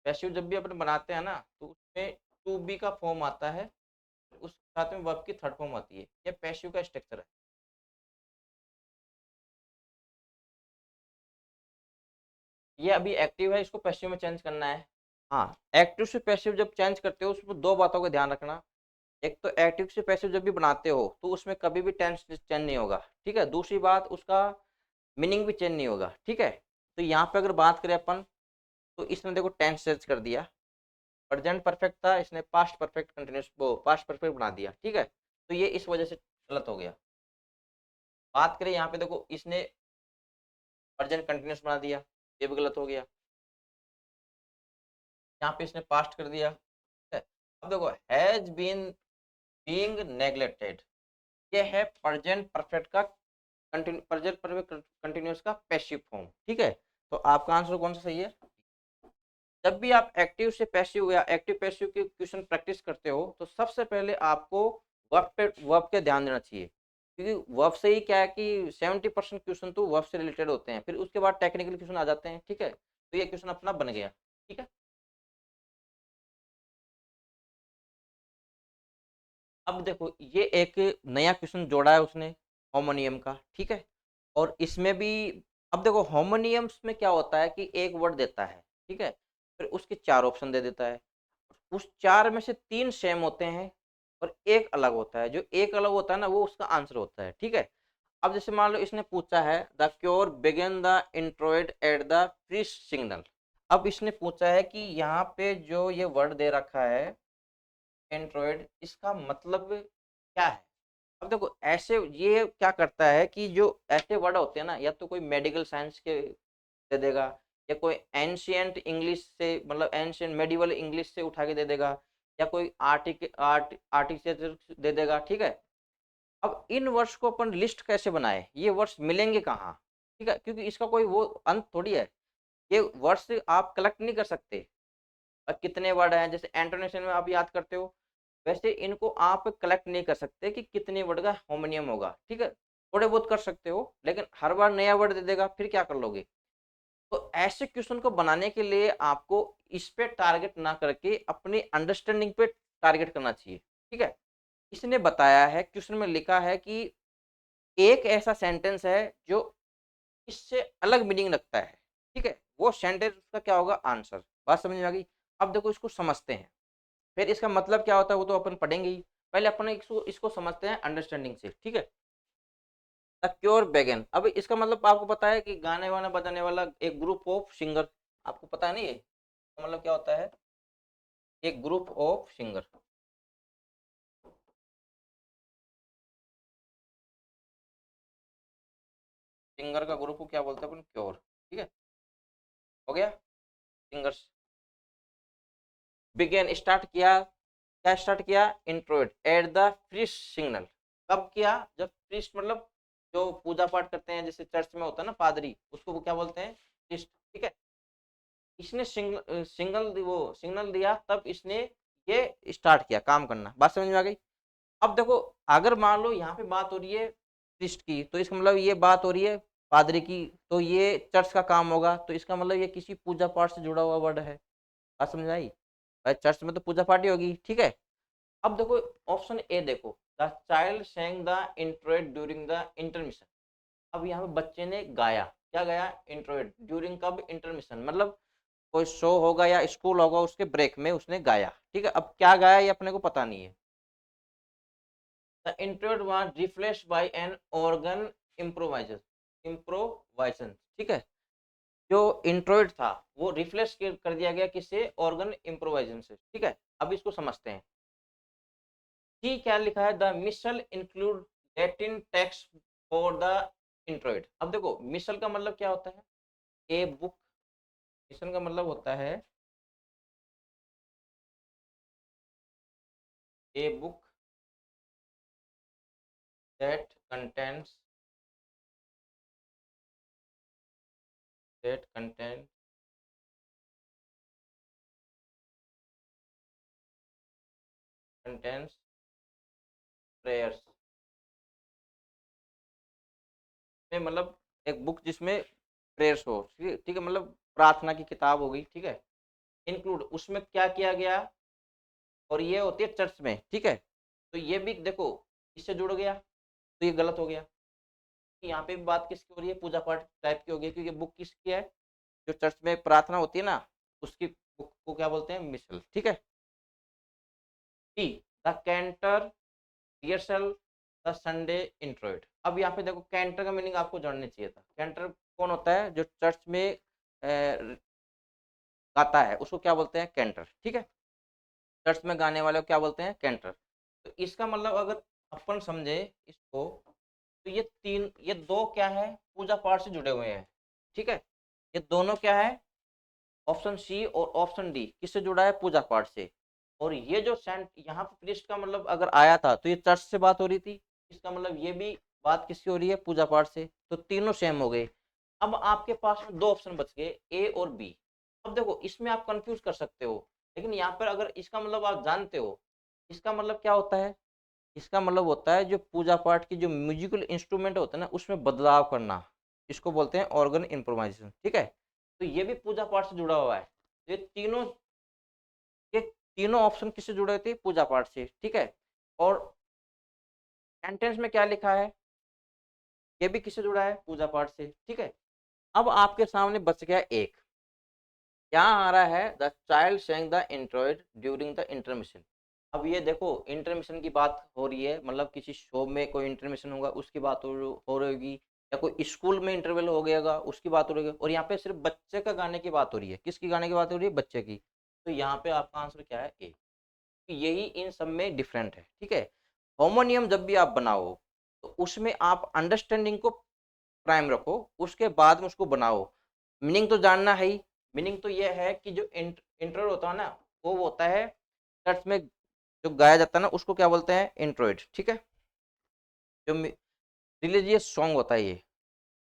पैसिव जब भी अपन बनाते हैं ना तो उसमें टू बी का फॉर्म आता है, उस साथ में वर्ब की थर्ड फॉर्म आती है। ये पैसिव का स्ट्रक्चर है। ये अभी एक्टिव है, इसको पैसिव में चेंज करना है। हाँ, एक्टिव से पैसिव जब चेंज करते हो उसमें दो बातों का ध्यान रखना। एक तो एक्टिव से पैसिव जब भी बनाते हो तो उसमें कभी भी टेंस चेंज नहीं होगा, ठीक है। दूसरी बात, उसका मीनिंग भी चेंज नहीं होगा, ठीक है। तो यहाँ पे अगर बात करें अपन, तो इसने देखो टेंस चेंज कर दिया, प्रेजेंट परफेक्ट था, इसने पास्ट परफेक्ट कंटिन्यूस वो पास्ट परफेक्ट बना दिया, ठीक है। तो ये इस वजह से गलत हो गया। बात करें यहाँ पे, देखो इसने प्रेजेंट कंटिन्यूस बना दिया, ये भी गलत हो गया। यहाँ पे इसने पास्ट कर दिया, ठीक है। अब देखो हैज बीन बीइंग नेग्लेक्टेड, ये है प्रेजेंट परफेक्ट का प्रेजेंट परफेक्ट कंटिन्यूस का पैसिव फॉर्म, ठीक है। तो आपका आंसर कौन सा सही है? जब भी आप एक्टिव से पैसिव या एक्टिव पैसिव के क्वेश्चन प्रैक्टिस करते हो तो सबसे पहले आपको वर्ब पे ध्यान देना चाहिए, क्योंकि वर्ब से ही क्या है कि 70% क्वेश्चन तो वर्ब से रिलेटेड होते हैं, फिर उसके बाद टेक्निकल क्वेश्चन आ जाते हैं, ठीक है। तो ये क्वेश्चन अपना बन गया, ठीक है। अब देखो ये एक नया क्वेश्चन जोड़ा है उसने, होमोनियम का, ठीक है। और इसमें भी अब देखो होमोनियम्स में क्या होता है कि एक वर्ड देता है, ठीक है, फिर उसके 4 ऑप्शन दे देता है, उस 4 में से 3 सेम होते हैं और एक अलग होता है, जो एक अलग होता है ना वो उसका आंसर होता है, ठीक है। अब जैसे मान लो इसने पूछा है the choir begin the introit at the pre signal. अब इसने पूछा है कि यहाँ पे जो ये वर्ड दे रखा है एंड्रॉयड, इसका मतलब क्या है। अब देखो ऐसे ये क्या करता है कि जो ऐसे वर्ड होते हैं ना, या तो कोई मेडिकल साइंस के दे देगा, या कोई एंशियंट इंग्लिश से, मतलब एंशियंट मेडिवल इंग्लिश से उठा के दे देगा, या कोई आर्टिकल दे देगा, ठीक है। अब इन वर्ड्स को अपन लिस्ट कैसे बनाए, ये वर्ड्स मिलेंगे कहाँ, ठीक है, क्योंकि इसका कोई वो अंत थोड़ी है, ये वर्ड्स आप कलेक्ट नहीं कर सकते। और कितने वर्ड हैं, जैसे एंटोनेशन में आप याद करते हो, वैसे इनको आप कलेक्ट नहीं कर सकते कि कितने वर्ड का होमोनियम होगा, ठीक है। थोड़े बहुत कर सकते हो, लेकिन हर बार नया वर्ड दे देगा, फिर क्या कर लोगे। तो ऐसे क्वेश्चन को बनाने के लिए आपको इस पे टारगेट ना करके अपनी अंडरस्टैंडिंग पे टारगेट करना चाहिए, ठीक है। इसने बताया है, क्वेश्चन में लिखा है कि एक ऐसा सेंटेंस है जो इससे अलग मीनिंग रखता है, ठीक है, वो सेंटेंस उसका क्या होगा, आंसर। बात समझ में आ गई। अब देखो इसको समझते हैं, फिर इसका मतलब क्या होता है वो तो अपन पढ़ेंगे ही, पहले अपन इसको इसको समझते हैं अंडरस्टैंडिंग से, ठीक है। द क्योर बेगन, अब इसका मतलब आपको पता है कि गाने वाने बजाने वाला एक ग्रुप ऑफ सिंगर, आपको पता है नहीं ये मतलब क्या होता है, एक ग्रुप ऑफ सिंगर। सिंगर का ग्रुप को क्या बोलते हैं अपन, क्योर, ठीक है। हो गया सिंगर्स। बिगेन स्टार्ट किया, क्या स्टार्ट किया, इंट्रोइट एट द प्रीस्ट सिग्नल। कब किया, जब प्रीस्ट मतलब जो पूजा पाठ करते हैं, जैसे चर्च में होता है ना पादरी, उसको वो क्या बोलते हैं, प्रीस्ट, ठीक है। इसने सिग्नल दिया, तब इसने ये स्टार्ट किया काम करना। बात समझ में आ गई। अब देखो अगर मान लो यहाँ पे बात हो रही है प्रीस्ट की, तो इसका मतलब ये बात हो रही है पादरी की, तो ये चर्च का काम होगा, तो इसका मतलब ये किसी पूजा पाठ से जुड़ा हुआ वर्ड है। बात समझ आई। भाई चर्च में तो पूजा पाठ ही होगी, ठीक है। अब देखो ऑप्शन ए देखो, the child sang the introit during the intermission. अब यहाँ पे बच्चे ने गाया, क्या गाया, इंट्रोइट ड्यूरिंग कब, इंटरमिशन, मतलब कोई शो होगा या स्कूल होगा उसके ब्रेक में उसने गाया, ठीक है। अब क्या गाया ये अपने को पता नहीं है। The introit was replaced by an organ improvisation, ठीक है। जो इंट्रोइट था वो रिप्लेस कर दिया गया किससे, ऑर्गन इम्प्रोवाइजेशन से, ठीक है। अब इसको समझते हैं कि क्या लिखा है, the missal include Latin text for the introit. अब देखो मिसल का मतलब क्या होता है, ए बुक, मिशन का मतलब होता है a book that contents that content contents prayers, में मतलब एक बुक जिसमें प्रेयर्स हो, ठीक है, मतलब प्रार्थना की किताब हो गई, ठीक है। इंक्लूड उसमें क्या किया गया, और ये होती है चर्च में, ठीक है। तो ये भी देखो इससे जुड़ गया, तो ये गलत हो गया। यहाँ पे भी बात किसकी हो रही है, पूजा पाठ टाइप की हो गई, क्योंकि बुक किसकी है, जो चर्च में प्रार्थना होती है ना, उसकी बुक को क्या बोलते हैं, मिसल, ठीक है। टी the cantor rehearsal the Sunday introit. अब यहाँ पे देखो कैंटर का मीनिंग आपको जानना चाहिए था। कैंटर कौन होता है? जो चर्च में गाता है उसको क्या बोलते हैं? कैंटर। ठीक है, चर्च में गाने वाले को क्या बोलते हैं? कैंटर। तो इसका मतलब अगर अपन समझे इसको, तो ये दो क्या है? पूजा पाठ से जुड़े हुए हैं। ठीक है, ये दोनों क्या है? ऑप्शन सी और ऑप्शन डी किससे जुड़ा है? पूजा पाठ से। और ये जो सेंट यहाँ पे प्रीस्ट का मतलब अगर आया था तो ये चर्च से बात हो रही थी, इसका मतलब ये भी बात किससे हो रही है? पूजा पाठ से। तो तीनों सेम हो गए। अब आपके पास में दो ऑप्शन बच गए, ए और बी। अब देखो इसमें आप कंफ्यूज कर सकते हो, लेकिन यहाँ पर अगर इसका मतलब आप जानते हो, इसका मतलब क्या होता है? इसका मतलब होता है जो पूजा पाठ की जो म्यूजिकल इंस्ट्रूमेंट होते हैं ना उसमें बदलाव करना, इसको बोलते हैं ऑर्गन इम्प्रोवाइजेशन। ठीक है, तो ये भी पूजा पाठ से जुड़ा हुआ है। ये तीनों ऑप्शन किससे जुड़े थे? पूजा पाठ से। ठीक है, और सेंटेंस में क्या लिखा है? ये भी किससे जुड़ा है? पूजा पाठ से। ठीक है, अब आपके सामने बच गया एक, क्या आ रहा है? The child saying the introit during the intermission. अब ये देखो इंटरमिशन की बात हो रही है, मतलब किसी शो में कोई इंटरमिशन होगा उसकी बात हो रही होगी, या कोई स्कूल में इंटरवल हो गया उसकी बात हो रही है, और यहाँ पे सिर्फ बच्चे का गाने की बात हो रही है। किसकी गाने की बात हो रही है? बच्चे की। तो यहाँ पे आपका आंसर क्या है? ए। यही इन सब में डिफरेंट है। ठीक है, होमोनियम जब भी आप बनाओ तो उसमें आप अंडरस्टैंडिंग को प्राइम रखो, उसके बाद में उसको बनाओ। मीनिंग तो जानना है ही। मीनिंग तो ये है कि जो इंट्रो होता है ना, वो होता है चर्च में जो गाया जाता है ना उसको क्या बोलते हैं? इंट्रोइट। ठीक है, जो रिलीजियस सॉन्ग होता है ये,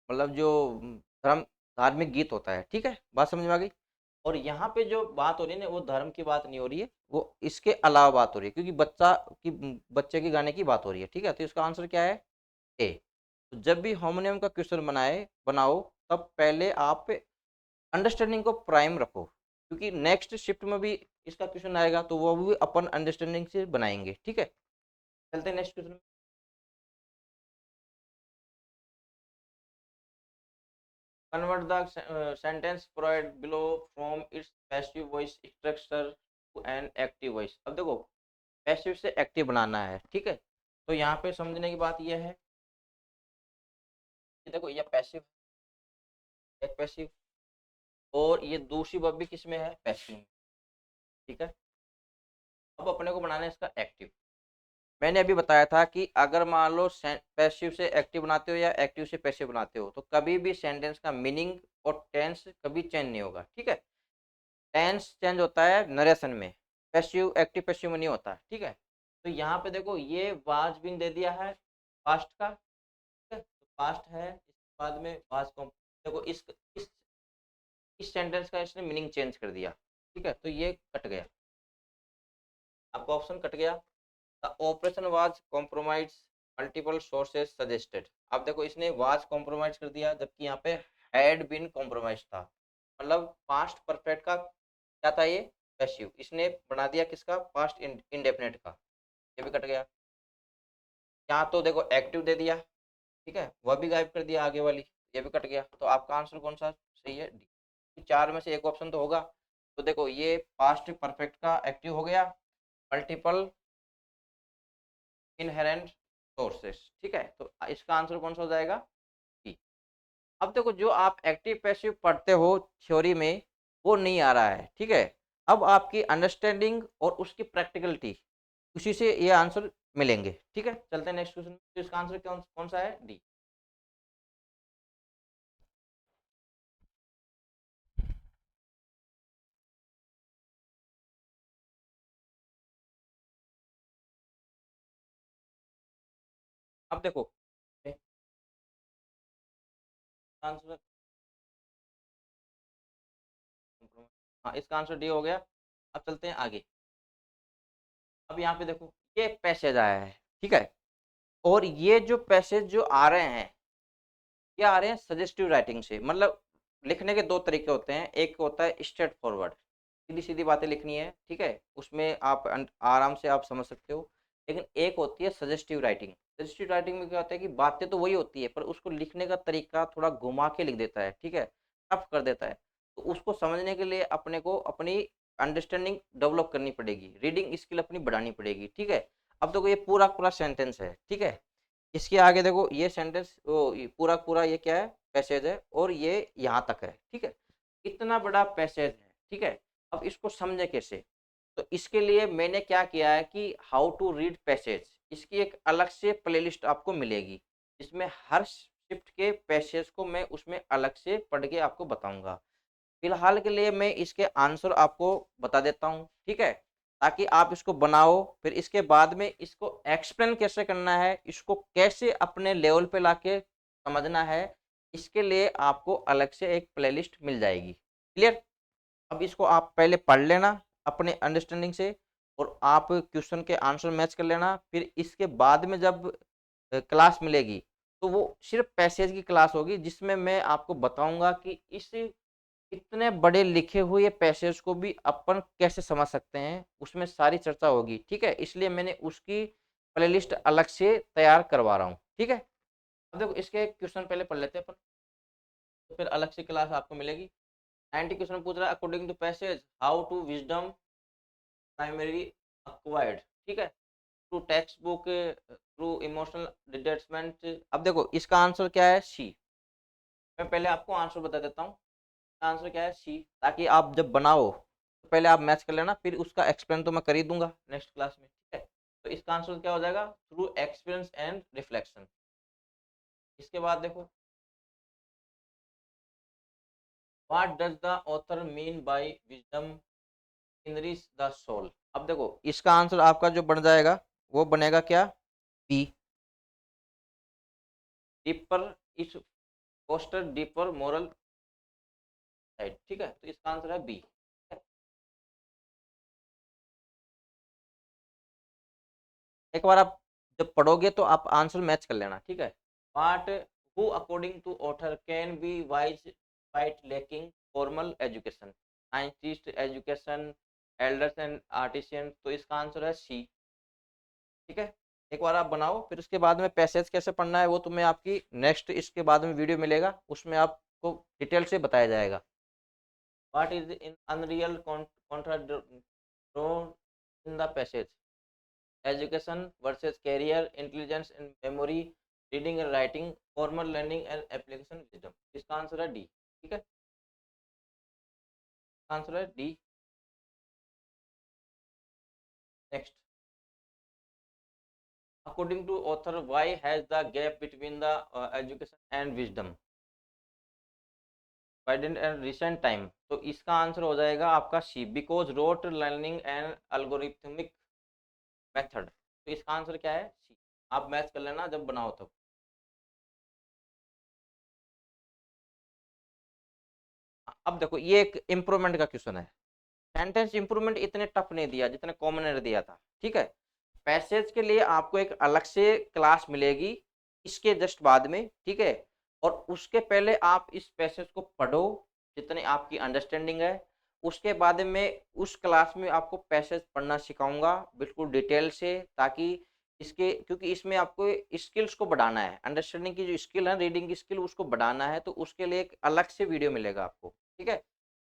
मतलब जो धर्म धार्मिक गीत होता है। ठीक है, बात समझ में आ गई? और यहाँ पे जो बात हो रही है ना वो धर्म की बात नहीं हो रही है, वो इसके अलावा बात हो रही है, क्योंकि बच्चे के गाने की बात हो रही है। ठीक है, तो इसका आंसर क्या है? ए। तो जब भी हार्मोनियम का क्वेश्चन बनाओ, तब पहले आप अंडरस्टैंडिंग को प्राइम रखो, क्योंकि नेक्स्ट शिफ्ट में भी इसका क्वेश्चन आएगा तो वो भी अपन अंडरस्टैंडिंग से बनाएंगे। ठीक है, चलते हैं next question. Convert the sentence provide below from its passive voice structure to an active voice. अब देखो पैसिव से एक्टिव बनाना है। ठीक है, तो यहाँ पे समझने की बात यह है कि देखो ये पैसिव, एक पैसिव, और ये दूसरी वर्ब भी किस में है? पैसिव में। ठीक है, अब अपने को बनाना है इसका एक्टिव। मैंने अभी बताया था कि अगर मान लो पैसिव से एक्टिव बनाते हो या एक्टिव से पैसिव बनाते हो तो कभी भी सेंटेंस का मीनिंग और टेंस कभी चेंज नहीं होगा। ठीक है, टेंस चेंज होता है नरेशन में, पैसिव एक्टिव पैसिव में नहीं होता। ठीक है, तो यहाँ पे देखो ये वाज बीन दे दिया है पास्ट का। ठीक है, तो पास्ट है, इसके बाद में वाज को देखो इस इस सेंटेंस का इसने मीनिंग चेंज कर दिया। ठीक है, तो ये कट गया, आपका ऑप्शन कट गया। The operation was compromise multiple sources suggested. अब देखो इसने वाज कॉम्प्रोमाइज कर दिया, जबकि यहाँ पे हैड बीन कॉम्प्रोमाइज था, मतलब पास्ट परफेक्ट का क्या था? ये पैसिव। इसने बना दिया किसका? पास्ट इंडेफिनिट का। ये भी कट गया। यहाँ तो देखो एक्टिव दे दिया, ठीक है, वह भी गायब कर दिया आगे वाली, ये भी कट गया। तो आपका आंसर कौन सा सही है? डी। चार में से एक ऑप्शन तो होगा। तो देखो ये पास्ट परफेक्ट का एक्टिव हो गया, मल्टीपल इनहेरेंट सोर्सेस। ठीक है, तो इसका आंसर कौन सा हो जाएगा? डी। अब देखो जो आप एक्टिव पैसिव पढ़ते हो थ्योरी में वो नहीं आ रहा है। ठीक है, अब आपकी अंडरस्टैंडिंग और उसकी प्रैक्टिकलिटी उसी से ये आंसर मिलेंगे। ठीक है, चलते हैं नेक्स्ट क्वेश्चन। तो इसका आंसर कौन कौन सा है? डी। अब देखो आंसर, हाँ इसका आंसर डी हो गया। अब चलते हैं आगे। अब यहाँ पे देखो ये पैसेज आया है। ठीक है, और ये जो पैसेज जो आ रहे हैं ये आ रहे हैं सजेस्टिव राइटिंग से। मतलब लिखने के दो तरीके होते हैं, एक होता है स्ट्रेट फॉरवर्ड, सीधी सीधी बातें लिखनी है। ठीक है, उसमें आप आराम से आप समझ सकते हो। लेकिन एक होती है सजेस्टिव राइटिंग। सजेस्टिव राइटिंग में क्या होता है कि बातें तो वही होती है पर उसको लिखने का तरीका थोड़ा घुमा के लिख देता है। ठीक है, टफ कर देता है। तो उसको समझने के लिए अपने को अपनी अंडरस्टैंडिंग डेवलप करनी पड़ेगी, रीडिंग स्किल अपनी बढ़ानी पड़ेगी, ठीक है। अब देखो ये पूरा पूरा सेंटेंस है, ठीक है। इसके आगे देखो ये सेंटेंस पूरा पूरा ये क्या है, पैसेज है, और ये यहाँ तक है, ठीक है। इतना बड़ा पैसेज है, ठीक है। अब इसको समझे कैसे, तो इसके लिए मैंने क्या किया है कि हाउ टू रीड पैसेज, इसकी एक अलग से प्लेलिस्ट आपको मिलेगी, इसमें हर शिफ्ट के पैसेज को मैं उसमें अलग से पढ़ के आपको बताऊंगा। फिलहाल के लिए मैं इसके आंसर आपको बता देता हूँ, ठीक है, ताकि आप इसको बनाओ, फिर इसके बाद में इसको एक्सप्लेन कैसे करना है, इसको कैसे अपने लेवल पे लाके समझना है, इसके लिए आपको अलग से एक प्लेलिस्ट मिल जाएगी। क्लियर। अब इसको आप पहले पढ़ लेना अपने अंडरस्टैंडिंग से, और आप क्वेश्चन के आंसर मैच कर लेना, फिर इसके बाद में जब क्लास मिलेगी तो वो सिर्फ पैसेज की क्लास होगी, जिसमें मैं आपको बताऊंगा कि इस इतने बड़े लिखे हुए पैसेज को भी अपन कैसे समझ सकते हैं, उसमें सारी चर्चा होगी, ठीक है। इसलिए मैंने उसकी प्लेलिस्ट अलग से तैयार करवा रहा हूँ, ठीक है। अब देखो इसके क्वेश्चन पहले पढ़ लेते हैं अपन, तो फिर अलग से क्लास आपको मिलेगी। 90 क्वेश्चन पूछ रहा है, according to passage how to wisdom primary acquired, ठीक है, through textbook, through emotional detachment. अब देखो इसका आंसर क्या है, सी। मैं पहले आपको आंसर बता देता हूँ, आंसर क्या है, सी, ताकि आप जब बनाओ तो पहले आप मैच कर लेना, फिर उसका एक्सप्लेन तो मैं कर ही दूंगा नेक्स्ट क्लास में, ठीक है। तो इसका आंसर क्या हो जाएगा, थ्रू एक्सपीरियंस एंड रिफ्लेक्शन। इसके बाद देखो, what does the author mean by wisdom enrich the soul. अब देखो इसका आंसर आपका जो बन जाएगा वो बनेगा क्या, बी, डीपर इस फोस्टर डीपर मोरल साइड, ठीक है। तो इसका आंसर है बी। एक बार आप जब पढ़ोगे तो आप आंसर मैच कर लेना, ठीक है। What who according to author can be wise white lacking formal education, scientist education, elders and artisan. तो इसका आंसर है सी, ठीक है। एक बार आप बनाओ, फिर उसके बाद में पैसेज कैसे पढ़ना है वो तुम्हें आपकी नेक्स्ट इसके बाद में वीडियो मिलेगा, उसमें आपको डिटेल से बताया जाएगा। What is in unreal contradiction in the passage, education versus career, intelligence and memory, reading and writing, formal learning and application wisdom. इसका आंसर है डी, ठीक है। आंसर है D. Next, according to author why has the gap between the education and wisdom widened and recent time. तो इसका answer हो जाएगा आपका C, because rote learning and algorithmic method. तो इसका आंसर क्या है, सी। आप मैच कर लेना जब बनाओ तब। अब देखो ये एक इम्प्रूवमेंट का क्वेश्चन है, सेंटेंस इंप्रूवमेंट इतने टफ नहीं दिया जितने कॉमन दिया था, ठीक है। पैसेज के लिए आपको एक अलग से क्लास मिलेगी इसके जस्ट बाद में, ठीक है। और उसके पहले आप इस पैसेज को पढ़ो जितनी आपकी अंडरस्टैंडिंग है, उसके बाद में उस क्लास में आपको पैसेज पढ़ना सिखाऊंगा बिल्कुल डिटेल से, ताकि इसके क्योंकि इसमें आपको स्किल्स को बढ़ाना है, अंडरस्टैंडिंग की जो स्किल है, रीडिंग की स्किल, उसको बढ़ाना है, तो उसके लिए एक अलग से वीडियो मिलेगा आपको, ठीक है।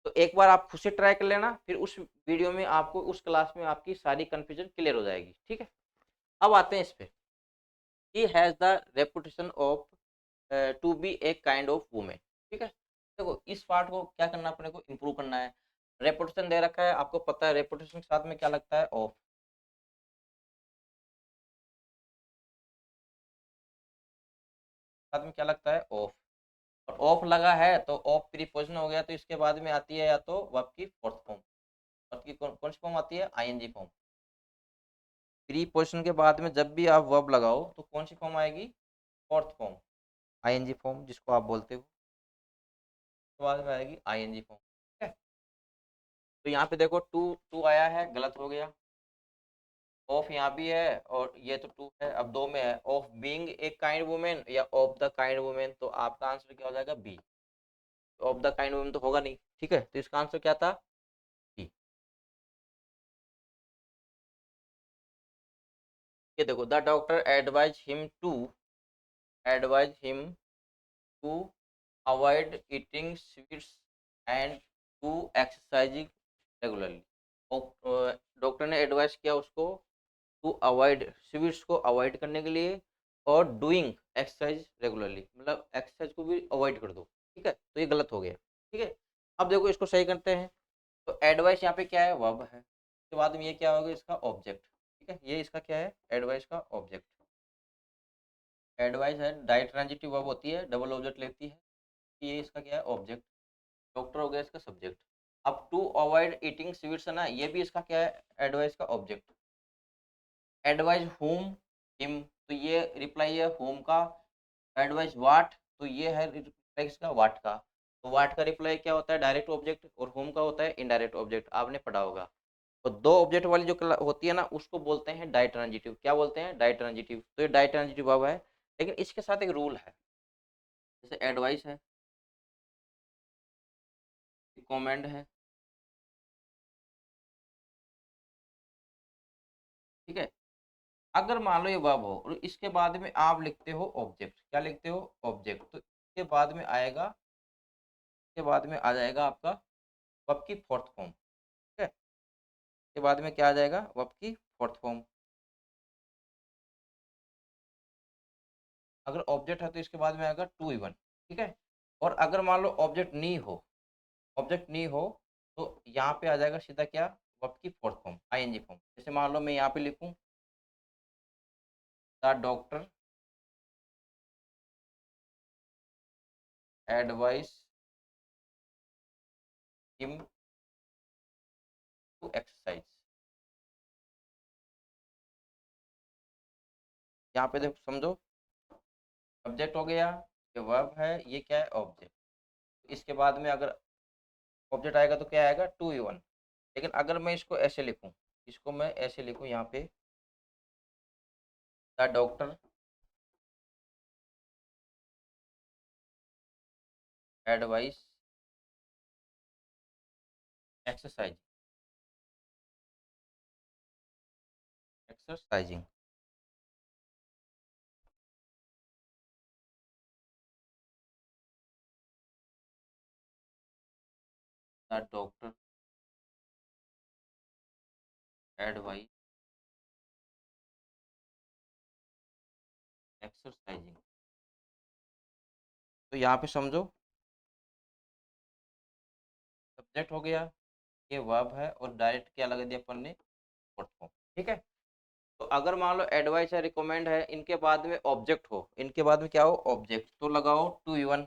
तो एक बार आप खुद से ट्राई कर लेना, फिर उस वीडियो में आपको उस क्लास में आपकी सारी कंफ्यूजन क्लियर हो जाएगी, ठीक है। अब आते हैं इस पे, he has the reputation of to be a kind of women, ठीक है। देखो इस पार्ट को क्या करना, अपने को इम्प्रूव करना है। रेपुटेशन दे रखा है, आपको पता है रेपुटेशन के साथ में क्या लगता है, ऑफ। साथ में क्या लगता है, ऑफ। और ऑफ लगा है तो ऑफ प्रीपोजिशन हो गया, तो इसके बाद में आती है या तो वर्ब की फोर्थ फॉर्म। वर्ब की कौन सी फॉर्म आती है, आईएनजी फॉर्म। प्रीपोजिशन के बाद में जब भी आप वर्ब लगाओ तो कौन सी फॉर्म आएगी, फोर्थ फॉर्म, आईएनजी फॉर्म जिसको आप बोलते हो, तो बाद में आएगी आईएनजी फॉर्म, ठीक है। तो यहाँ पे देखो टू टू आया है, गलत हो गया। ऑफ यहाँ भी है और ये तो टू है, अब दो में है, of being a kind women या ऑफ द काइंड वुमेन। तो आपका आंसर क्या हो जाएगा, B. Of the kind women तो होगा नहीं, ठीक है। तो इसका आंसर क्या था, बी। ये देखो, the doctor advise him to avoid eating sweets and to exercising regularly. Doctor ने एडवाइस किया उसको टू अवॉइड स्वीट्स को अवॉइड करने के लिए और डूइंग एक्सरसाइज रेगुलरली, मतलब एक्सरसाइज को भी अवॉइड कर दो, ठीक है, तो ये गलत हो गया, ठीक है। अब देखो इसको सही करते हैं। तो एडवाइस यहाँ पे क्या है, वर्ब है, उसके बाद में ये क्या होगा, इसका ऑब्जेक्ट, ठीक है, ये इसका क्या है, एडवाइस का ऑब्जेक्ट। एडवाइस है डायरेक्ट ट्रांजिटिव वर्ब होती है, डबल ऑब्जेक्ट लेती है, ये इसका क्या है, ऑब्जेक्ट। डॉक्टर हो गया इसका सब्जेक्ट। अब टू अवॉइड ईटिंग स्वीट्स है ना, ये भी इसका क्या है, एडवाइस का ऑब्जेक्ट। एडवाइस होम हिम, तो ये रिप्लाई है होम का। एडवाइस वाट, तो ये है रिप्लाई इसका वाट का। तो वाट का रिप्लाई क्या होता है, डायरेक्ट ऑब्जेक्ट, और होम का होता है इनडायरेक्ट ऑब्जेक्ट, आपने पढ़ा होगा। तो दो ऑब्जेक्ट वाली जो होती है ना, उसको बोलते हैं डाइट्रांजिटिव। क्या बोलते हैं, डाइट्रांजिटिव। तो ये डाइट्रांजिटिव वर्ब है, लेकिन इसके साथ एक रूल है। जैसे एडवाइस है, रिकमेंड है, ठीक है। अगर मान लो ये वर्ब हो और इसके बाद में आप लिखते हो ऑब्जेक्ट, क्या लिखते हो, ऑब्जेक्ट, तो इसके बाद में आएगा, इसके बाद में आ जाएगा आपका वर्ब की फोर्थ फॉर्म, ठीक है। इसके बाद में क्या आ जाएगा, वर्ब की फोर्थ फॉर्म। अगर ऑब्जेक्ट है तो इसके बाद में आएगा टू इवन, ठीक है। और अगर मान लो ऑब्जेक्ट नहीं हो, ऑब्जेक्ट नहीं हो, तो यहाँ पे आ जाएगा सीधा क्या, वर्ब की फोर्थ फॉर्म, आईएनजी फॉर्म। जैसे मान लो मैं यहाँ पे लिखूं the doctor advice him to exercise. यहाँ पे देखो समझो, ऑब्जेक्ट हो गया, ये वर्ब है, ये क्या है, ऑब्जेक्ट। इसके बाद में अगर ऑब्जेक्ट आएगा तो क्या आएगा, टू इवन। लेकिन अगर मैं इसको ऐसे लिखूं, इसको मैं ऐसे लिखूं यहाँ पे, the doctor advice exercise, exercising. The doctor advice exercising. तो यहाँ पे समझो, सब्जेक्ट हो गया, ये वर्ब है, और डायरेक्ट क्या लगा दिया अपन ने, फोर्थ फॉर्म, ठीक है। तो अगर मान लो एडवाइस है, रिकमेंड है, इनके बाद में ऑब्जेक्ट हो, इनके बाद में क्या हो, ऑब्जेक्ट, तो लगाओ to V one,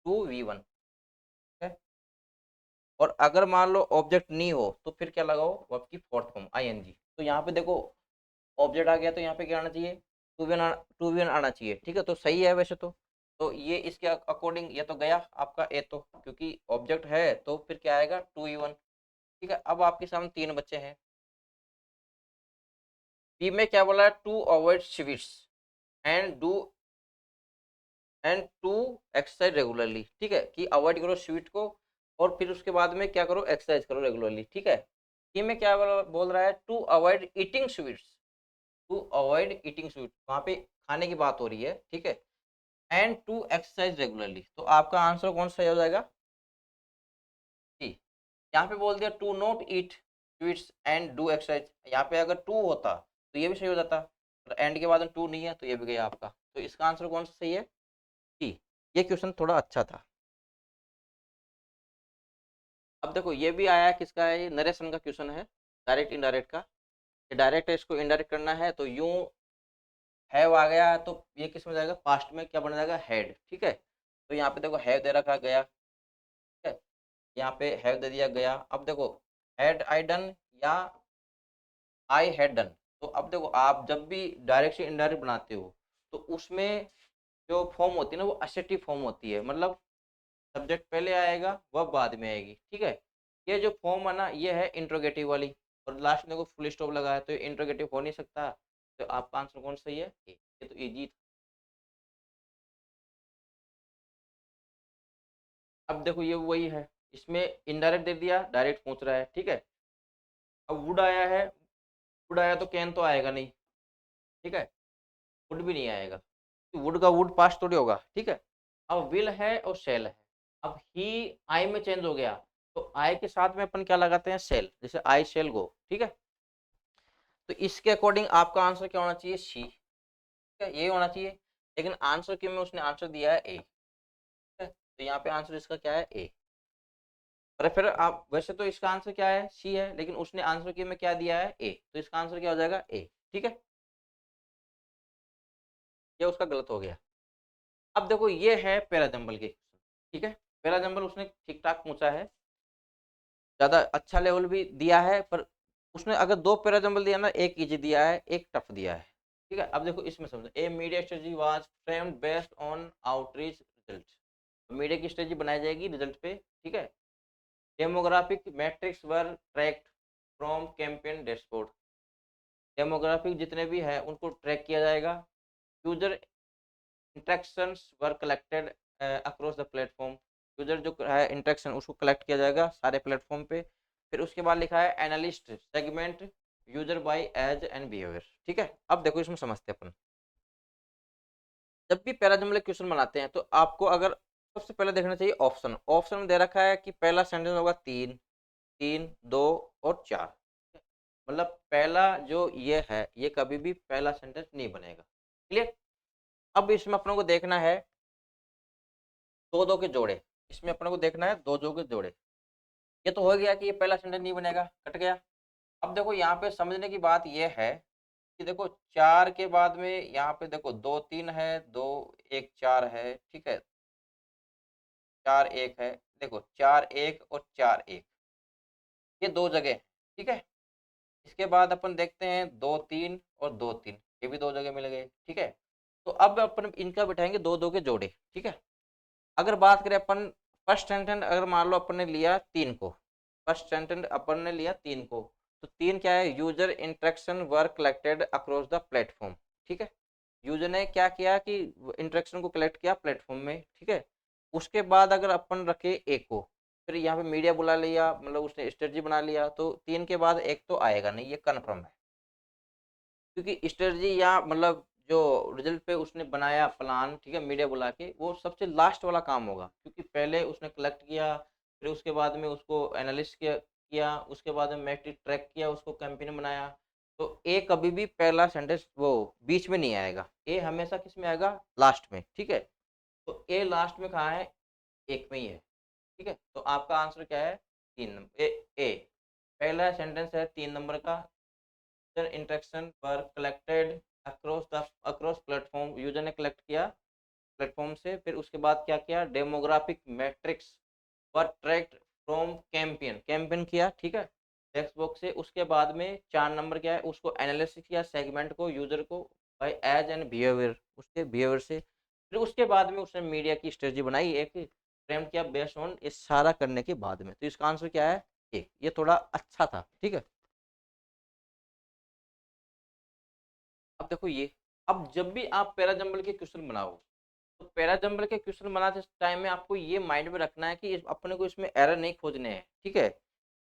to V one, ठीक है। और अगर मान लो ऑब्जेक्ट नहीं हो, तो फिर क्या लगाओ, वर्ब की फोर्थ फॉर्म, आईएनजी। तो यहाँ पे देखो ऑब्जेक्ट आ गया, तो यहाँ पे क्या आना चाहिए, to V one, to V one आना चाहिए, ठीक है। तो सही है वैसे तो ये इसके अकॉर्डिंग ये तो गया आपका ए, तो क्योंकि ऑब्जेक्ट है तो फिर क्या आएगा, टू वी वन, ठीक है। अब आपके सामने तीन बच्चे हैं। बी में क्या बोला है, to avoid sweets and do and to exercise regularly, ठीक है, कि अवॉइड करो स्वीट को, और फिर उसके बाद में क्या करो, एक्सरसाइज करो रेगुलरली, ठीक है। सी में क्या बोल रहा है, to avoid eating sweets, to avoid eating sweet, वहां पे खाने की बात हो रही है, ठीक है, एंड टू एक्सरसाइज रेगुलरली। तो आपका आंसर कौन सा सही हो जाएगा, सी। यहाँ पे बोल दिया to not eat sweets and do exercise, यहाँ पे अगर टू होता तो ये भी सही हो जाता, तो एंड के बाद में टू नहीं है तो ये भी गया आपका। तो इसका आंसर कौन सा सही है, सी। ये क्वेश्चन थोड़ा अच्छा था। अब देखो ये भी आया, किसका है, ये नरेशन का क्वेश्चन है, डायरेक्ट इनडायरेक्ट का। ये डायरेक्ट है, इसको इनडायरेक्ट करना है, तो यूं हैव आ गया, तो ये किस में जाएगा, पास्ट में क्या बन जाएगा, हैड, ठीक है। तो यहाँ पे देखो हैव दे रखा गया, ठीक है, यहाँ पे हैव दे दिया गया। अब देखो हैड आई डन या आई हैड डन। तो अब देखो आप जब भी डायरेक्ट से इनडायरेक्ट बनाते हो, तो उसमें जो फॉर्म होती है ना, वो असेटिव फॉर्म होती है, मतलब सब्जेक्ट पहले आएगा, वर्ब बाद में आएगी, ठीक है। ये जो फॉर्म है ना, ये है इंट्रोगेटिव वाली, और लास्ट में को फुल स्टॉप लगाया, तो ये इंट्रोगेटिव हो नहीं सकता। तो आपका आंसर कौन सही है, ये तो इजी था। अब देखो ये वही है, इसमें इनडायरेक्ट दे दिया, डायरेक्ट पूछ रहा है, ठीक है। अब वुड आया है, वुड आया तो कैन तो आएगा नहीं, ठीक है, वुड भी नहीं आएगा, वुड का वुड पास्ट थोड़ी होगा, ठीक है। अब विल है और शेल है। अब ही आई में चेंज हो गया, तो आई के साथ में अपन क्या लगाते हैं, सेल, जैसे आई शेल गो, ठीक है। तो इसके अकॉर्डिंग आपका आंसर क्या होना चाहिए, सी, ठीक है, ये होना चाहिए। लेकिन आंसर क्यों में उसने आंसर दिया है ए, ठीक है, तो यहाँ पे आंसर इसका क्या है, ए। अरे फिर आप वैसे तो इसका आंसर क्या है, सी है, लेकिन उसने आंसर की में क्या दिया है, ए, तो इसका आंसर क्या हो जाएगा, ए, ठीक है। ये उसका गलत हो गया। अब देखो ये है पैराजंबल के क्वेश्चन, ठीक है। पैराजंबल उसने ठीक ठाक पूछा है, ज्यादा अच्छा लेवल भी दिया है, पर उसने अगर दो पैराजंबल दिया ना, एक इजी दिया है, एक टफ दिया है, ठीक है। अब देखो इसमें समझो, a media strategy was framed based on outreach result, media की स्ट्रेटजी बनाई जाएगी रिजल्ट पे, ठीक है। Demographic metrics were tracked from campaign dashboard, demographic जितने भी है उनको ट्रैक किया जाएगा। User interactions were collected across the platform, user जो है इंटरेक्शन उसको कलेक्ट किया जाएगा सारे प्लेटफॉर्म पे। फिर उसके बाद लिखा है analyst segment user by age and behaviour, ठीक है। अब देखो इसमें समझते हैं अपन, जब भी पैराजंबलिक क्वेश्चन बनाते हैं तो आपको अगर सबसे पहले देखना चाहिए ऑप्शन, ऑप्शन में दे रखा है कि पहला सेंटेंस होगा तीन, तीन, दो और चार, मतलब पहला जो ये है ये कभी भी पहला सेंटेंस नहीं बनेगा, क्लियर। अब इसमें अपनों को देखना है दो दो के जोड़े, इसमें अपने को देखना है दो दो के जोड़े। ये तो हो गया कि ये पहला सेंटेंस नहीं बनेगा, कट गया। अब देखो यहाँ पे समझने की बात ये है कि देखो चार के बाद में यहाँ पे देखो दो तीन है, दो एक चार है, ठीक है, चार एक है, देखो चार एक और चार एक, ये दो जगह है, ठीक है। इसके बाद अपन देखते हैं दो तीन और दो तीन, ये भी दो जगह मिल गए, ठीक है। तो अब अपन इनका बिठाएंगे दो दो के जोड़े, ठीक है। अगर बात करें अपन फर्स्ट सेंटेंस, अगर मान लो अपन ने लिया तीन को, फर्स्ट सेंटेंस अपन ने लिया तीन को, तो तीन क्या है, user interaction were collected across the platform, ठीक है। यूजर ने क्या किया कि इंटरेक्शन को कलेक्ट किया प्लेटफॉर्म में, ठीक है। उसके बाद अगर अपन रखे एक को, फिर यहाँ पे मीडिया बुला लिया, मतलब उसने स्ट्रेटजी बना लिया, तो तीन के बाद एक तो आएगा नहीं, ये कन्फर्म है। क्योंकि स्ट्रेटजी या मतलब जो रिजल्ट पे उसने बनाया प्लान, ठीक है, मीडिया बुला के, वो सबसे लास्ट वाला काम होगा, क्योंकि पहले उसने कलेक्ट किया, फिर उसके बाद में उसको एनालिस्ट किया, उसके बाद में मैट्रिक ट्रैक किया, उसको कैंपेन बनाया। तो ए कभी भी पहला सेंटेंस वो बीच में नहीं आएगा, ए हमेशा किस में आएगा, लास्ट में, ठीक है। तो ए लास्ट में कहाँ है, एक में ही है, ठीक है। तो आपका आंसर क्या है, तीन नंबर, ए पहला सेंटेंस है तीन नंबर का, इंटरेक्शन पर कलेक्टेड अक्रॉस प्लेटफॉर्म, यूजर ने कलेक्ट किया प्लेटफॉर्म से, फिर उसके बाद क्या किया, डेमोग्राफिक मैट्रिक्स पर ट्रैक्ड फ्रॉम कैंपेन, कैंपेन किया, ठीक है, टेक्स्ट बॉक्स से। उसके बाद में चार नंबर क्या है, उसको एनालिसिस किया सेगमेंट को, यूजर को बाय एज एंड बिहेवियर, उसके बिहेवियर से। फिर उसके बाद में उसने मीडिया की स्ट्रेटजी बनाई, एक फ्रेम किया बेस्ड ऑन, इस सारा करने के बाद में, तो इसका आंसर क्या है, एक, ये थोड़ा अच्छा था, ठीक है। अब देखो ये, अब जब भी आप पैराजंबल के क्वेश्चन बनाओ, तो पैराजंबल के क्वेश्चन बनाते टाइम में आपको ये माइंड में रखना है कि अपने को इसमें एरर नहीं खोजने हैं, ठीक है।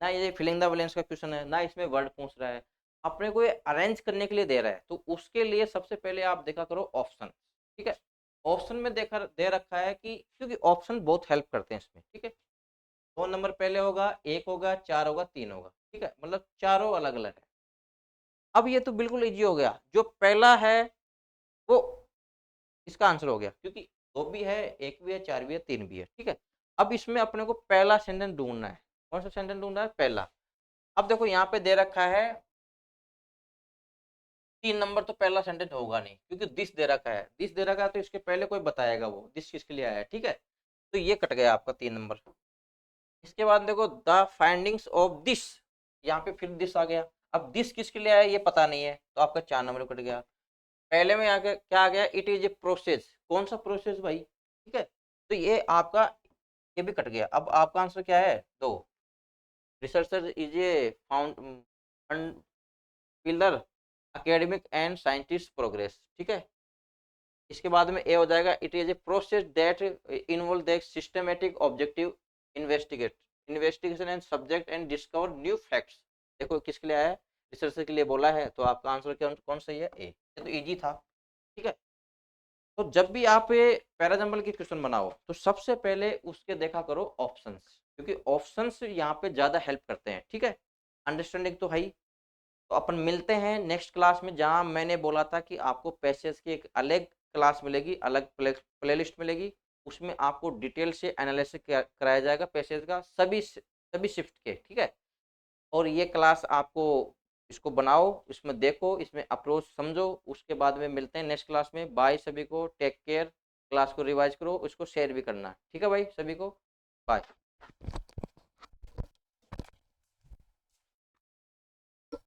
ना ये फिलिंग द ब्लैंक्स का क्वेश्चन है, ना इसमें वर्ड पूछ रहा है, अपने को ये अरेंज करने के लिए दे रहा है, तो उसके लिए सबसे पहले आप देखा करो ऑप्शन, ठीक है। ऑप्शन में देखा दे रखा है कि क्योंकि ऑप्शन बहुत हेल्प करते हैं इसमें, ठीक है। दो नंबर पहले होगा, एक होगा, चार होगा, तीन होगा, ठीक है, मतलब चारों अलग अलग है। अब ये तो बिल्कुल इजी हो गया, जो पहला है वो इसका आंसर हो गया, क्योंकि दो भी है, एक भी है, चार भी है, तीन भी है, ठीक है। अब इसमें अपने को पहला सेंटेंस ढूंढना है, कौन सा सेंटेंस ढूंढना है, पहला। अब देखो यहाँ पे दे रखा है तीन नंबर, तो पहला सेंटेंस होगा नहीं, क्योंकि दिस दे रखा है, दिस दे रखा है, तो इसके पहले कोई बताएगा वो दिस किसके लिए आया है, ठीक है। तो ये कट गया आपका तीन नंबर। इसके बाद देखो द फाइंडिंग्स ऑफ दिस, यहाँ पे फिर दिस आ गया, अब दिस किसके लिए आया ये पता नहीं है, तो आपका चार नंबर कट गया। पहले में आगे क्या आ गया, इट इज ए प्रोसेस, कौन सा प्रोसेस भाई, ठीक है। तो ये आपका ये भी कट गया। अब आपका आंसर क्या है, दो, researcher is a found pillar academic and scientist progress, ठीक है। इसके बाद में ए हो जाएगा, it is a process that involve the systematic objective investigate investigation and subject and discover new facts. देखो किसके लिए आया है, रिसर्चर के लिए बोला है, तो आपका आंसर क्या कौन सही है, ए, ये तो इजी था, ठीक है। तो जब भी आप ये पैराजंबल की क्वेश्चन बनाओ, तो सबसे पहले उसके देखा करो ऑप्शंस, क्योंकि ऑप्शंस यहाँ पे ज़्यादा हेल्प करते हैं, ठीक है। अंडरस्टैंडिंग तो है ही। तो अपन मिलते हैं नेक्स्ट क्लास में, जहाँ मैंने बोला था कि आपको पैसेज की एक अलग क्लास मिलेगी, अलग प्लेलिस्ट मिलेगी। उसमें आपको डिटेल से एनालिसिस कराया जाएगा पैसेज का, सभी शिफ्ट के, ठीक है। और ये क्लास आपको, इसको बनाओ, इसमें देखो, इसमें अप्रोच समझो। उसके बाद में मिलते हैं नेक्स्ट क्लास में। बाय सभी को, टेक केयर। क्लास को रिवाइज करो, उसको शेयर भी करना, ठीक है भाई, सभी को बाय।